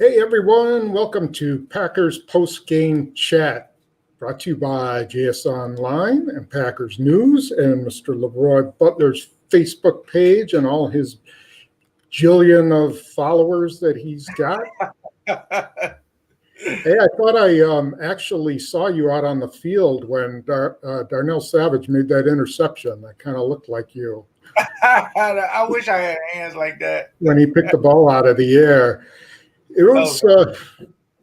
Hey everyone, welcome to Packers Post-Game Chat, brought to you by JS Online and Packers News and Mr. LeRoy Butler's Facebook page and all his jillion of followers that he's got. Hey, I thought I actually saw you out on the field when Darnell Savage made that interception. That kind of looked like you. I wish I had hands like that. When he picked the ball out of the air. It was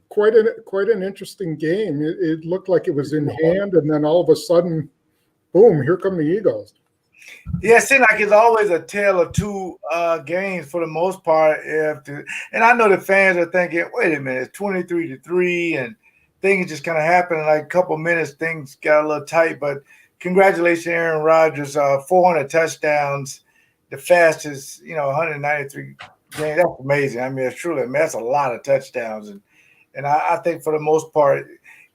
quite an interesting game. It looked like it was in hand, and then all of a sudden, boom! Here come the Eagles. Yeah, it seems like it's always a tale of two games for the most part. And I know the fans are thinking, "Wait a minute, it's 23-3," and things just kind of happened in like a couple minutes. Things got a little tight, but congratulations, Aaron Rodgers, 400 touchdowns, the fastest, 193. Game. That's amazing. I mean, it's truly, that's a lot of touchdowns. And I think for the most part,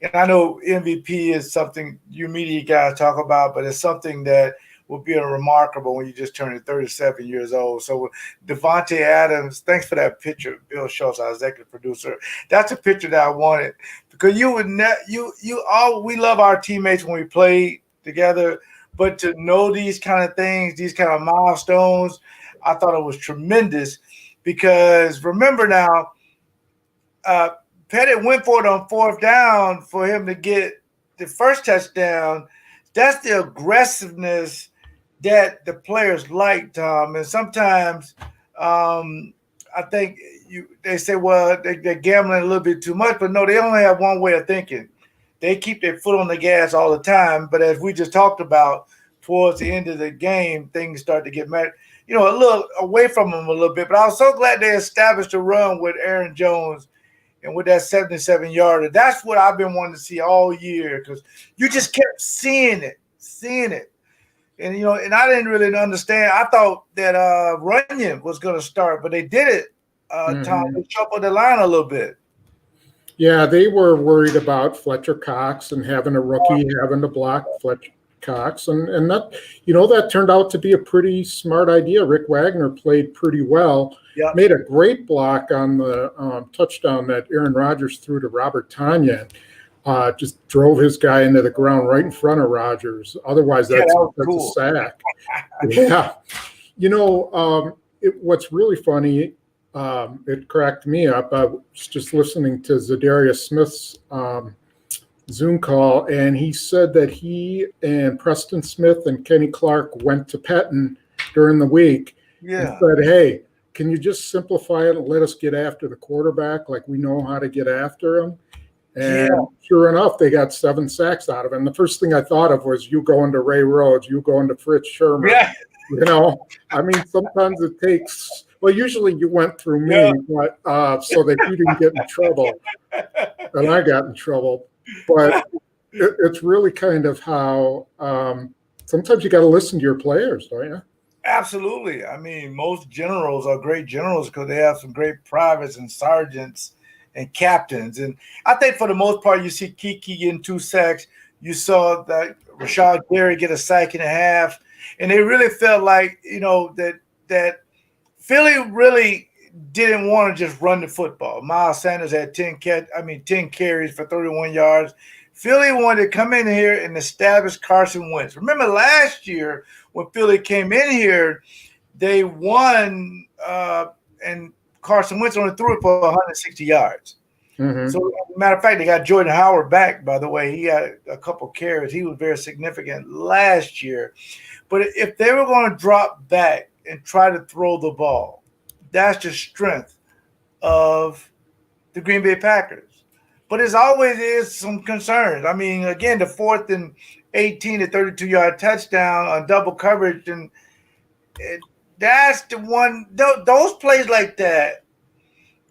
and I know MVP is something you media guys talk about, but it's something that will be remarkable when you just turn 37 years old. So Devontae Adams, thanks for that picture, Bill Schultz, our executive producer. That's a picture that I wanted because we love our teammates when we play together, but to know these kind of things, these kind of milestones, I thought it was tremendous. Because remember now, Pettit went for it on fourth down for him to get the first touchdown. That's the aggressiveness that the players like, Tom. And sometimes I think they say, well, they're gambling a little bit too much. But no, they only have one way of thinking. They keep their foot on the gas all the time. But as we just talked about, towards the end of the game, things start to get mad. A little away from them a little bit. But I was so glad they established a run with Aaron Jones and with that 77-yarder. That's what I've been wanting to see all year because you just kept seeing it. And, and I didn't really understand. I thought that Runyon was going to start, but they did it, Tom. They shuffled the line a little bit. Yeah, they were worried about Fletcher Cox and having a rookie having to block Fletcher Cox, and that that turned out to be a pretty smart idea. Rick Wagner played pretty well, made a great block on the touchdown that Aaron Rodgers threw to Robert Tonyan. Just drove his guy into the ground right in front of Rodgers. Otherwise, that's cool. A sack. Yeah, what's really funny, it cracked me up. I was just listening to Zadarius Smith's Zoom call, and he said that he and Preston Smith and Kenny Clark went to Pettine during the week and said, hey, can you just simplify it and let us get after the quarterback like we know how to get after him? And sure enough, they got 7 sacks out of him. The first thing I thought of was you going to Ray Rhodes, you going to Fritz Sherman. Yeah. I mean, sometimes it takes – well, usually you went through me, but so that you didn't get in trouble. And I got in trouble. But it's really kind of how sometimes you got to listen to your players, don't you? Absolutely. I mean, most generals are great generals because they have some great privates and sergeants and captains. And I think for the most part, you see Kiki getting 2 sacks. You saw that Rashad Gary get a sack and a half. And they really felt like, that Philly really didn't want to just run the football. Miles Sanders had 10 carries for 31 yards. Philly wanted to come in here and establish Carson Wentz. Remember last year when Philly came in here, they won, and Carson Wentz only threw it for 160 yards. Mm-hmm. So, as a matter of fact, they got Jordan Howard back, by the way. He had a couple carries. He was very significant last year. But if they were going to drop back and try to throw the ball, that's the strength of the Green Bay Packers. But there's always is some concerns. I mean, again, the 4th and 18 to 32-yard touchdown on double coverage, and that's the one. Those plays like that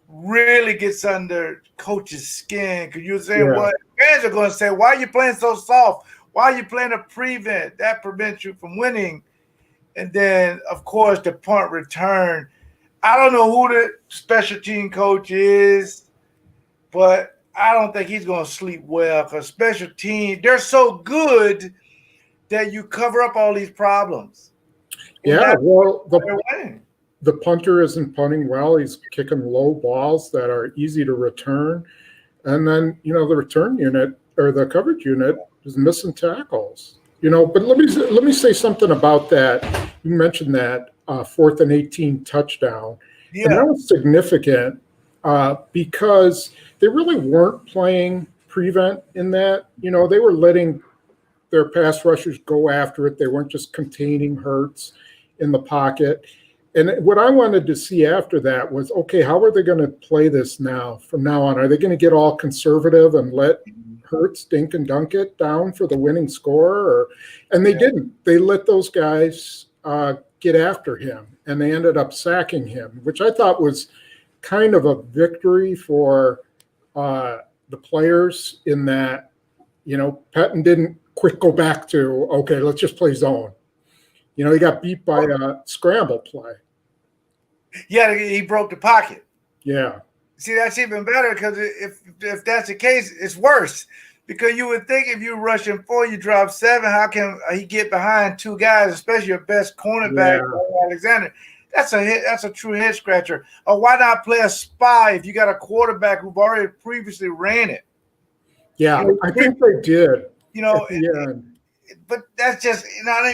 really gets under coach's skin because you're saying, well, fans are going to say, why are you playing so soft? Why are you playing a prevent? That prevents you from winning. And then, of course, the punt return. I don't know who the special team coach is, but I don't think he's going to sleep well because special team, they're so good that you cover up all these problems. Yeah, well, the punter isn't punting well. He's kicking low balls that are easy to return. And then, the return unit or the coverage unit is missing tackles. But let me say something about that. You mentioned that 4th and 18 touchdown. Yeah. And that was significant because they really weren't playing prevent in that. They were letting their pass rushers go after it. They weren't just containing Hurts in the pocket. And what I wanted to see after that was, okay, how are they going to play this now from now on? Are they going to get all conservative and let Hurts dink and dunk it down for the winning score? And they didn't. They let those guys get after him, and they ended up sacking him, which I thought was kind of a victory for the players in that, Pettin didn't quick go back to, okay, let's just play zone. He got beat by a scramble play. Yeah, he broke the pocket. Yeah. See, that's even better because if that's the case, it's worse. Because you would think if you rushing 4, you drop 7, how can he get behind 2 guys, especially your best cornerback, Alexander? That's a hit. That's a true head scratcher. Or why not play a spy if you got a quarterback who've already previously ran it? Yeah, I think they did. But that's just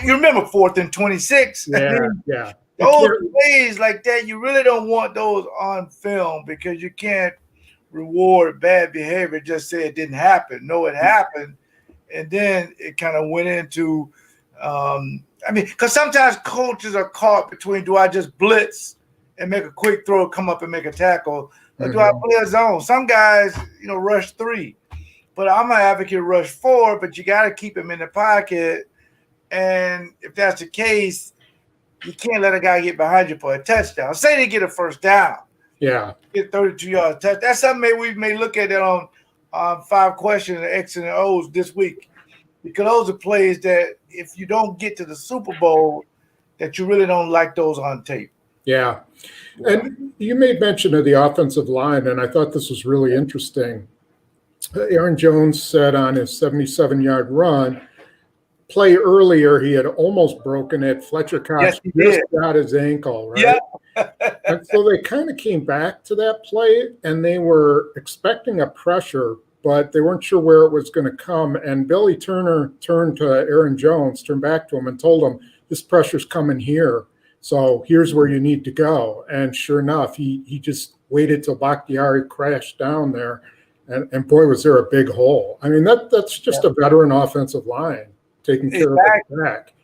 you remember 4th and 26. Yeah. Those plays like that, you really don't want those on film because you can't reward bad behavior. Just say it didn't happen. No, it happened, and then it kind of went into. Because sometimes coaches are caught between: do I just blitz and make a quick throw, come up and make a tackle, or do I play a zone? Some guys, rush 3. But I'm an advocate rush 4, but you got to keep him in the pocket. And if that's the case, you can't let a guy get behind you for a touchdown. Say they get a first down. Yeah. Get 32 yards. That's something we may look at that on 5 questions, X and O's this week. Because those are plays that if you don't get to the Super Bowl, that you really don't like those on tape. Yeah. And you made mention of the offensive line, and I thought this was really interesting. Aaron Jones said on his 77-yard run, play earlier, he had almost broken it. Fletcher Cox just got his ankle, right? Yeah. And so they kind of came back to that play, and they were expecting a pressure, but they weren't sure where it was going to come. And Billy Turner turned to Aaron Jones, turned back to him and told him, this pressure's coming here. So here's where you need to go. And sure enough, he just waited till Bakhtiari crashed down there. And boy, was there a big hole. I mean, that's just a veteran offensive line taking care of the back.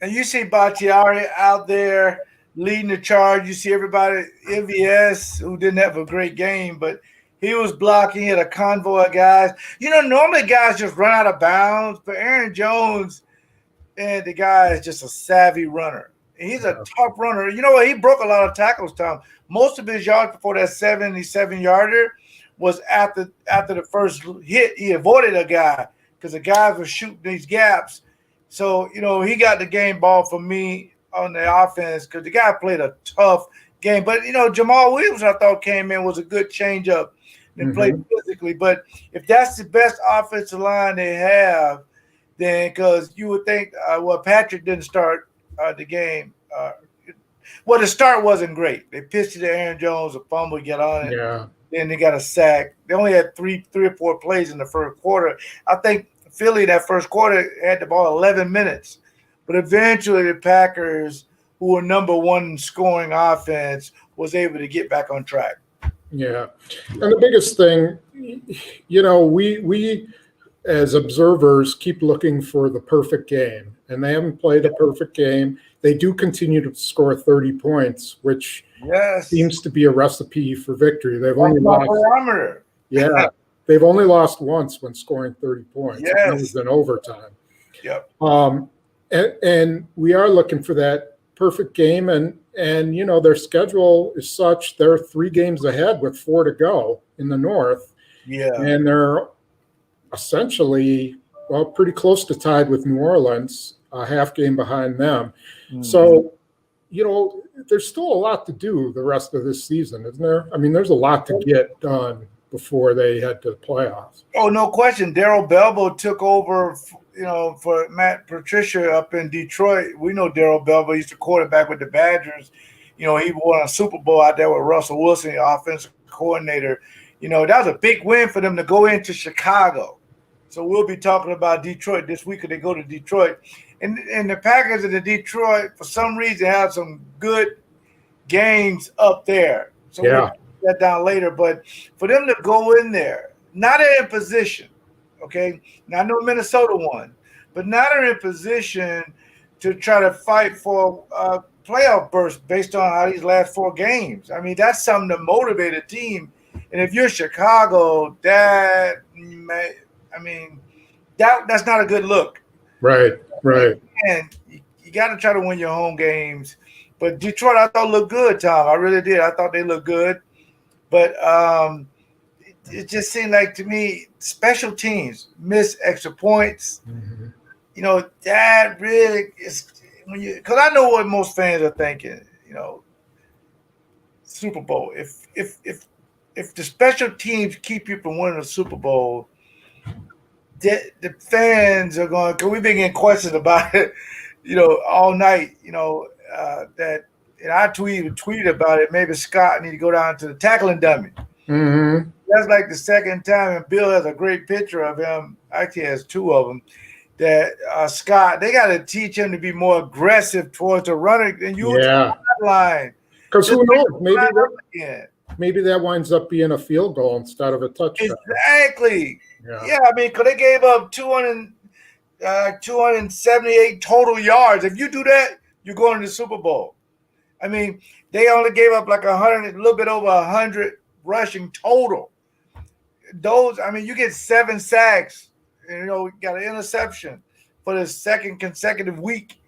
And you see Bakhtiari out there leading the charge. You see everybody, MVS, who didn't have a great game, but he was blocking. He had a convoy of guys. Normally guys just run out of bounds, but Aaron Jones and the guy is just a savvy runner. And he's a tough runner. You know what? He broke a lot of tackles, Tom. Most of his yards before that 77-yarder was after the first hit. He avoided a guy because the guys were shooting these gaps. So, he got the game ball for me on the offense because the guy played a tough game. But, Jamal Williams, I thought, came in, was a good changeup and played physically. But if that's the best offensive line they have, then because you would think, Patrick didn't start the game. The start wasn't great. They pitched it to Aaron Jones, a fumble, get on it. Yeah. Then they got a sack. They only had three or four plays in the first quarter. I think Philly that first quarter had the ball 11 minutes. But eventually the Packers, who were number 1 in scoring offense, was able to get back on track. Yeah. And the biggest thing, we as observers keep looking for the perfect game. And they haven't played a perfect game. They do continue to score 30 points, which seems to be a recipe for victory. They've only lost. Yeah, they've only lost once when scoring 30 points. Yes. That was in overtime. Yep. And we are looking for that perfect game. And their schedule is such they're 3 games ahead with 4 to go in the North. Yeah. And they're essentially, pretty close to tied with New Orleans, a half game behind them. Mm-hmm. So, there's still a lot to do the rest of this season, isn't there? I mean, there's a lot to get done before they head to the playoffs. Oh, no question. Darrell Belbo took over, for Matt Patricia up in Detroit. We know Darrell Belbo used to quarterback with the Badgers. He won a Super Bowl out there with Russell Wilson, the offensive coordinator. That was a big win for them to go into Chicago. So we'll be talking about Detroit this week because they go to Detroit. And the Packers in the Detroit, for some reason, have some good games up there. So we'll put that down later. But for them to go in there, now they're in position, okay? Now I know Minnesota won, but now they're in position to try to fight for a playoff burst based on how these last 4 games. I mean, that's something to motivate a team. And if you're Chicago, that's not a good look. Right. And you got to try to win your home games. But Detroit, I thought looked good, Tom. I really did. I thought they looked good. But it just seemed like to me, special teams miss extra points. Mm-hmm. That really is because I know what most fans are thinking. Super Bowl. If the special teams keep you from winning the Super Bowl, the fans are going. Because we've been getting questions about it, all night. That, and I tweeted about it. Maybe Scott need to go down to the tackling dummy. Mm-hmm. That's like the second time, and Bill has a great picture of him. Actually, has 2 of them. That Scott, they got to teach him to be more aggressive towards the runner and use the line. Because who knows? Maybe that winds up being a field goal instead of a touchdown. Exactly. Yeah, I mean, because they gave up 278 total yards. If you do that, you're going to the Super Bowl. I mean, they only gave up like 100, a little bit over 100 rushing total. You get 7 sacks, and got an interception for the second consecutive week.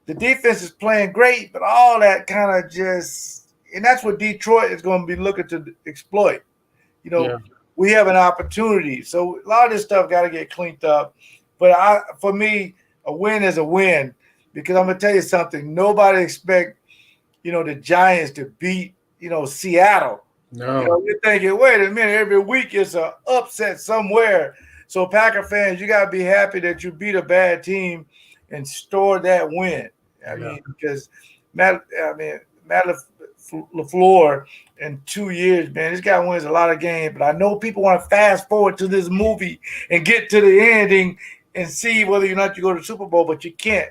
The defense is playing great, but all that kind of and that's what Detroit is going to be looking to exploit. We have an opportunity. So a lot of this stuff got to get cleaned up. But for me, a win is a win because I'm going to tell you something. Nobody expect, the Giants to beat, Seattle. No. You're thinking, wait a minute, every week it's an upset somewhere. So Packer fans, you got to be happy that you beat a bad team and store that win. I mean, because Matt LaFleur in 2 years, man, this guy wins a lot of games. But I know people want to fast forward to this movie and get to the ending and see whether or not you go to the Super Bowl, but you can't.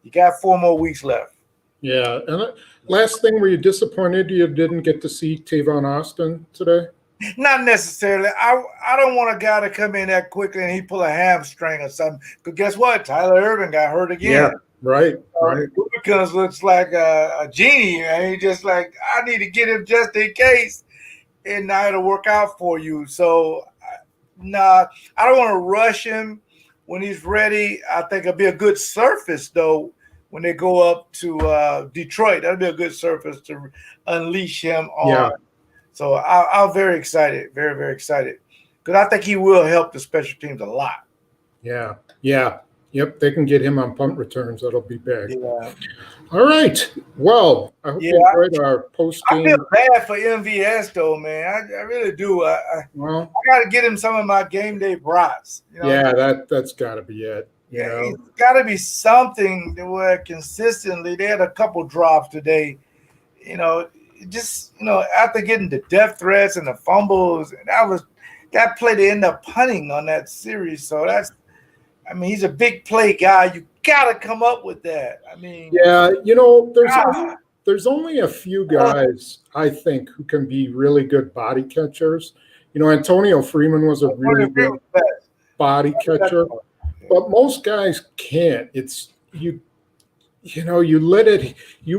You got 4 more weeks left. Yeah. And last thing, were you disappointed you didn't get to see Tavon Austin today? Not necessarily. I don't want a guy to come in that quickly and he pull a hamstring or something. Because guess what? Tyler Irvin got hurt again. Yeah, right. Because looks like a genie. And he's just like, I need to get him just in case. And now it'll work out for you. So, I don't want to rush him when he's ready. I think it'll be a good surface, though, when they go up to Detroit. That'll be a good surface to unleash him on. Yeah. So I'm very excited, very, very excited. Because I think he will help the special teams a lot. Yeah. Yep, they can get him on punt returns. That'll be big. Yeah. All right. Well, I hope you enjoyed our post-game. I feel bad for MVS, though, man. I really do. I got to get him some of my game day brats. That's got to be it. It's got to be something where consistently, they had a couple drops today, after getting the death threats and the fumbles, and that play they end up punting on that series. So he's a big play guy. You got to come up with that. There's only a few guys I think who can be really good body catchers. Antonio Freeman was a really good body catcher, but most guys can't. It's you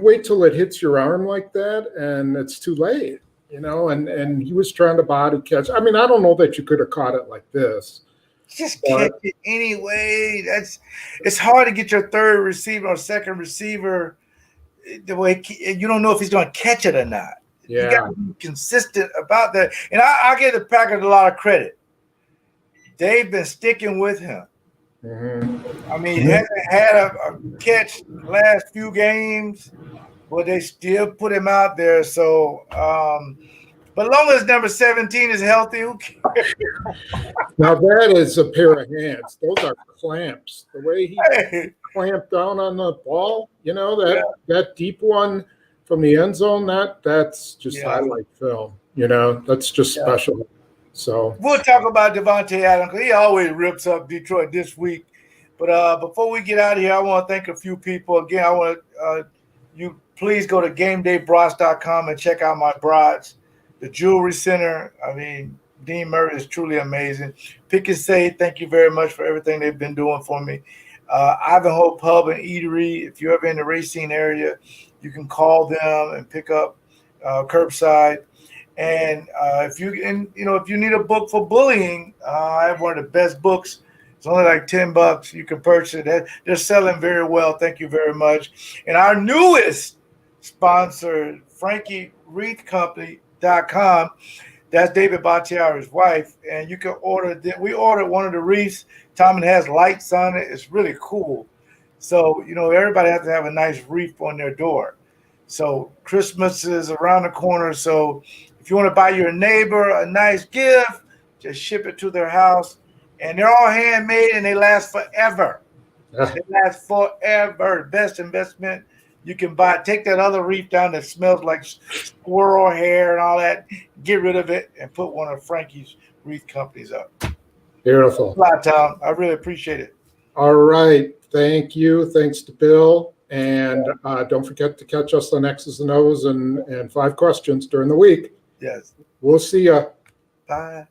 wait till it hits your arm like that and it's too late, and he was trying to body catch. I don't know that you could have caught it like this. Just catch it anyway. It's hard to get your third receiver or second receiver the way you don't know if he's going to catch it or not. Yeah. You got to be consistent about that. And I give the Packers a lot of credit. They've been sticking with him. Mm-hmm. He hasn't had a catch the last few games, but they still put him out there. So, but long as number 17 is healthy, who cares? Now that is a pair of hands. Those are clamps. The way he clamped down on the ball, that deep one from the end zone, that's just Yeah. highlight film. That's just Yeah. special. So We'll talk about Devontae Adams because he always rips up Detroit this week. But before we get out of here, I want to thank a few people. Again, I want you please go to GameDayBras.com and check out my brats. The Jewelry Center. I mean, Dean Murray is truly amazing. Pick and Save, thank you very much for everything they've been doing for me. Ivanhoe Pub and Eatery. If you're ever in the Racine area, you can call them and pick up curbside. And if you need a book for bullying, I have one of the best books. It's only like $10. You can purchase it. They're selling very well. Thank you very much. And our newest sponsor, FrankieWreathCompany.com. That's David Bakhtiari's wife. And you can order. We ordered one of the wreaths. Tom, it has lights on it. It's really cool. So, everybody has to have a nice wreath on their door. So Christmas is around the corner. So if you want to buy your neighbor a nice gift, just ship it to their house. And they're all handmade and they last forever. They last forever. Best investment you can buy. Take that other wreath down that smells like squirrel hair and all that. Get rid of it and put one of Frankie's wreath companies up. beautiful. Thanks a lot, Tom. I really appreciate it. All right. Thank you. Thanks to Bill. And don't forget to catch us on X's and O's and 5 questions during the week. Yes. We'll see you. Bye.